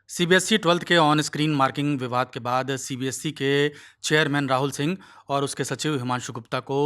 CBSE 12th के on screen marking विवाद के बाद सीबीएसई के चेयरमैन राहुल सिंह और उसके सचिव हिमांशु गुप्ता को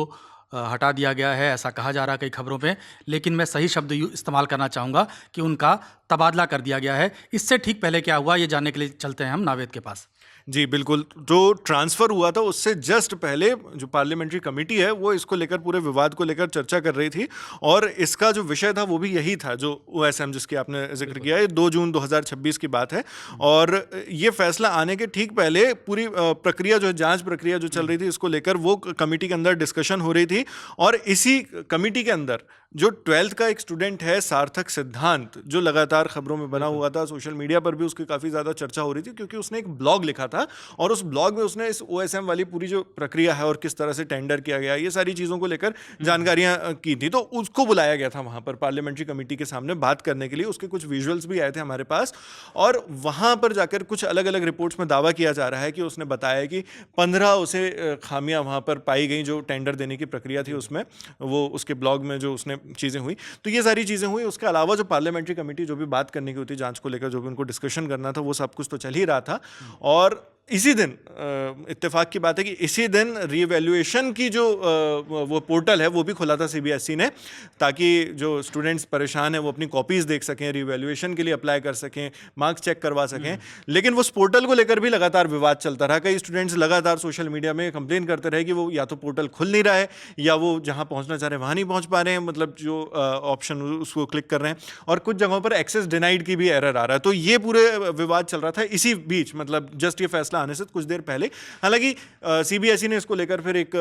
हटा दिया गया है, ऐसा कहा जा रहा है कई खबरों पे। लेकिन मैं सही शब्द इस्तेमाल करना चाहूँगा कि उनका तबादला कर दिया गया है। इससे ठीक पहले क्या हुआ, ये जानने के लिए चलते हैं हम नावेद के पास। जी बिल्कुल, जो ट्रांसफ़र हुआ था उससे जस्ट पहले जो पार्लियामेंट्री कमेटी है वो इसको लेकर, पूरे विवाद को लेकर चर्चा कर रही थी और इसका जो विषय था वो भी यही था जो ओएसएम जिसकी आपने जिक्र किया है। 2 जून 2026 की बात है और ये फैसला आने के ठीक पहले पूरी प्रक्रिया जो है, जांच प्रक्रिया जो चल रही थी, इसको लेकर वो कमेटी के अंदर डिस्कशन हो रही थी। और इसी कमेटी के अंदर जो 12th का एक स्टूडेंट है सार्थक सिद्धांत, जो लगातार खबरों में बना हुआ था, सोशल मीडिया पर भी उसकी काफ़ी ज़्यादा चर्चा हो रही थी क्योंकि उसने एक ब्लॉग लिखा था और उस ब्लॉग में उसने इस ओएसएम वाली पूरी जो प्रक्रिया है और किस तरह से टेंडर किया गया, ये सारी चीज़ों को लेकर जानकारियां की थी। तो उसको बुलाया गया था वहाँ पर पार्लियामेंट्री कमेटी के सामने बात करने के लिए। उसके कुछ विजुअल्स भी आए थे हमारे पास और वहाँ पर जाकर कुछ अलग अलग रिपोर्ट्स में दावा किया जा रहा है कि उसने बताया कि 15 उसे खामियां वहाँ पर पाई गई जो टेंडर देने की प्रक्रिया थी उसमें, वो उसके ब्लॉग में जो उसने चीज़ें हुई। तो ये सारी चीज़ें हुई। उसके अलावा जो पार्लियामेंट्री कमेटी जो भी बात करने की होती, जांच को लेकर जो भी उनको डिस्कशन करना था, वो सब कुछ तो चल ही रहा था। और इसी दिन इत्तेफाक की बात है कि इसी दिन रीवैल्यूएशन की जो वो पोर्टल है वो भी खुला था सीबीएसई ने, ताकि जो स्टूडेंट्स परेशान हैं वो अपनी कॉपीज़ देख सकें, रीवैल्यूएशन के लिए अप्लाई कर सकें, मार्क्स चेक करवा सकें। लेकिन उस पोर्टल को लेकर भी लगातार विवाद चलता रहा। कई स्टूडेंट्स लगातार सोशल मीडिया में कंप्लेन करते रहे कि वो या तो पोर्टल खुल नहीं रहा है या वो जहाँ पहुँचना चाह रहे हैं वहाँ नहीं पहुँच पा रहे हैं, मतलब जो ऑप्शन उसको क्लिक कर रहे हैं, और कुछ जगहों पर एक्सेस डिनाइड की भी एरर आ रहा है। तो ये पूरे विवाद चल रहा था इसी बीच, मतलब जस्ट ये फैसला आने से कुछ देर पहले। हालांकि सीबीएसई ने इसको लेकर फिर एक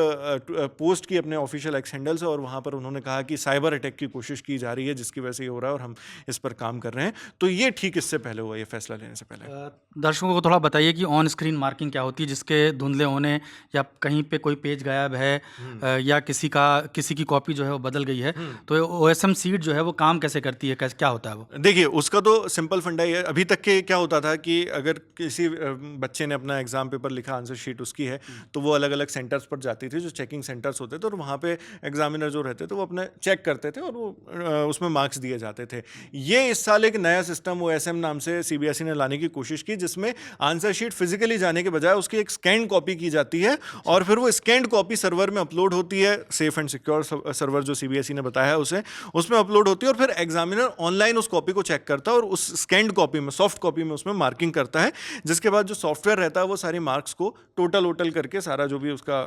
पोस्ट की अपने ऑफिशियल एक्स हैंडल से और वहां पर उन्होंने कहा कि साइबर अटैक की कोशिश की जा रही है जिसकी वजह से ये हो रहा है और हम इस पर काम कर रहे हैं। तो ये ठीक इससे पहले हुआ, ये फैसला लेने से पहले। दर्शकों को थोड़ा बताइए कि ऑन स्क्रीन मार्किंग क्या होती है, जिसके धुंधले होने या कहीं पे कोई पेज गायब है या किसी की कॉपी जो है वो बदल गई है, तो ओएसएम सीट जो है वो काम कैसे करती है, क्या होता है वो? देखिए, उसका तो सिंपल फंडा ही है। अभी तक के क्या होता था कि अगर किसी बच्चे ने अपना एग्जाम पेपर लिखा, आंसर शीट उसकी है, तो वो अलग अलग सेंटर्स पर जाती थी, जो चेकिंग सेंटर्स होते थे, और वहाँ पे एग्जामिनर जो रहते थे वो अपने चेक करते थे और वो उसमें मार्क्स दिए जाते थे। ये इस साल एक नया सिस्टम ओएसएम नाम से सीबीएसई ने लाने की कोशिश की, जिसमें आंसर शीट फिजिकली जाने के बजाय उसकी एक स्कैन कॉपी की जाती है और फिर वो स्कैन कॉपी सर्वर में अपलोड होती है। सेफ एंड सिक्योर सर्वर जो सीबीएसई ने बताया है उसे, उसमें अपलोड होती है और फिर एग्जामिनर ऑनलाइन उस कॉपी को चेक करता है और उस स्कैन्ड कॉपी में, सॉफ्ट कॉपी में उसमें मार्किंग करता है। जिसके बाद जो सॉफ्टवेयर रहता है वो सारी मार्क्स को टोटल करके सारा जो भी उसका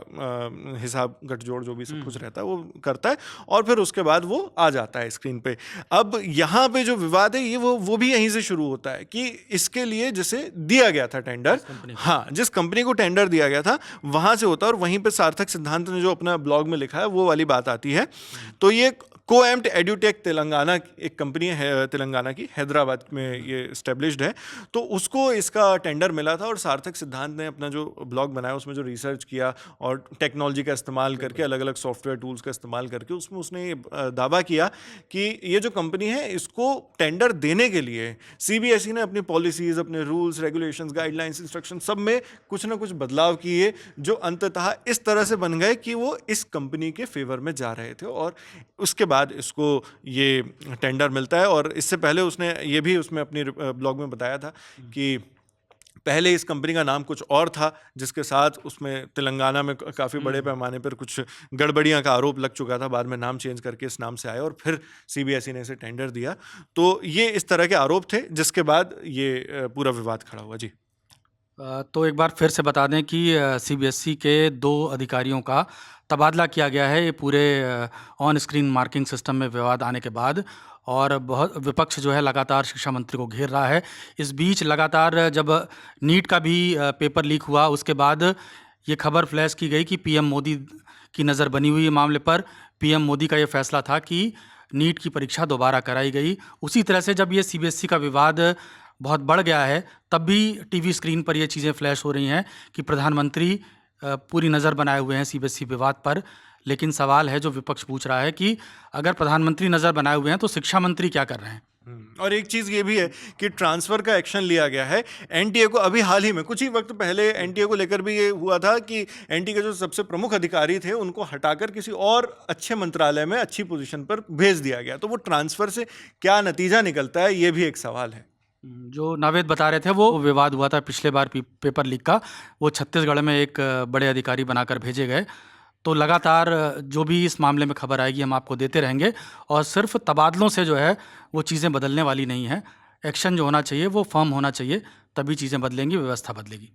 हिसाब गठजोड़ जो भी सब कुछ रहता है वो करता है और फिर उसके बाद वो आ जाता है स्क्रीन पे। अब यहाँ पे जो विवाद है ये वो भी यहीं से शुरू होता है कि इसके लिए जिसे दिया गया था टेंडर, हाँ, जिस कंपनी को टेंडर दिया गया था वहां से होता है और वहीं पे सार्थक सिद्धांत ने जो अपना ब्लॉग में लिखा है वो वाली बात आती है। तो ये कोएम्प्ट एड्यूटेक तेलंगाना एक कंपनी है, तेलंगाना की, हैदराबाद में ये एस्टेब्लिश्ड है। तो उसको इसका टेंडर मिला था और सार्थक सिद्धांत ने अपना जो ब्लॉग बनाया उसमें जो रिसर्च किया और टेक्नोलॉजी का इस्तेमाल करके, अलग अलग सॉफ्टवेयर टूल्स का इस्तेमाल करके, उसमें उसने दावा किया कि ये जो कंपनी है इसको टेंडर देने के लिए सीबीएसई ने अपनी पॉलिसीज़, अपने रूल्स, रेगुलेशंस, गाइडलाइंस, इंस्ट्रक्शन सब में कुछ ना कुछ बदलाव किए जो अंततः इस तरह से बन गए कि वो इस कंपनी के फेवर में जा रहे थे और उसके बाद इसको ये टेंडर मिलता है। और इससे पहले उसने ये भी उसमें अपनी ब्लॉग में बताया था कि पहले इस कंपनी का नाम कुछ और था, जिसके साथ उसमें तेलंगाना में काफ़ी बड़े पैमाने पर कुछ गड़बड़ियां का आरोप लग चुका था। बाद में नाम चेंज करके इस नाम से आए और फिर सीबीएसई ने इसे टेंडर दिया। तो ये इस तरह के आरोप थे जिसके बाद ये पूरा विवाद खड़ा हुआ। जी, तो एक बार फिर से बता दें कि सीबीएसई के 2 अधिकारियों का तबादला किया गया है ये पूरे ऑन स्क्रीन मार्किंग सिस्टम में विवाद आने के बाद। और बहुत विपक्ष जो है लगातार शिक्षा मंत्री को घेर रहा है। इस बीच लगातार जब नीट का भी पेपर लीक हुआ उसके बाद ये खबर फ्लैश की गई कि पीएम मोदी की नज़र बनी हुई है मामले पर। पीएम मोदी का ये फैसला था कि नीट की परीक्षा दोबारा कराई गई। उसी तरह से जब ये सीबीएसई का विवाद बहुत बढ़ गया है तब भी टीवी स्क्रीन पर ये चीज़ें फ्लैश हो रही हैं कि प्रधानमंत्री पूरी नज़र बनाए हुए हैं सीबीएसई विवाद पर। लेकिन सवाल है जो विपक्ष पूछ रहा है कि अगर प्रधानमंत्री नज़र बनाए हुए हैं तो शिक्षा मंत्री क्या कर रहे हैं? और एक चीज़ ये भी है कि ट्रांसफ़र का एक्शन लिया गया है एनटीए को। अभी हाल ही में कुछ ही वक्त पहले एनटीए को लेकर भी ये हुआ था कि एनटीए के जो सबसे प्रमुख अधिकारी थे उनको हटाकर किसी और अच्छे मंत्रालय में, अच्छी पोजीशन पर भेज दिया गया। तो वो ट्रांसफ़र से क्या नतीजा निकलता है ये भी एक सवाल है। जो नावेद बता रहे थे वो विवाद हुआ था पिछले बार पेपर लीक का, वो छत्तीसगढ़ में एक बड़े अधिकारी बनाकर भेजे गए। तो लगातार जो भी इस मामले में खबर आएगी हम आपको देते रहेंगे, और सिर्फ तबादलों से जो है वो चीज़ें बदलने वाली नहीं हैं। एक्शन जो होना चाहिए वो फर्म होना चाहिए, तभी चीज़ें बदलेंगी, व्यवस्था बदलेगी।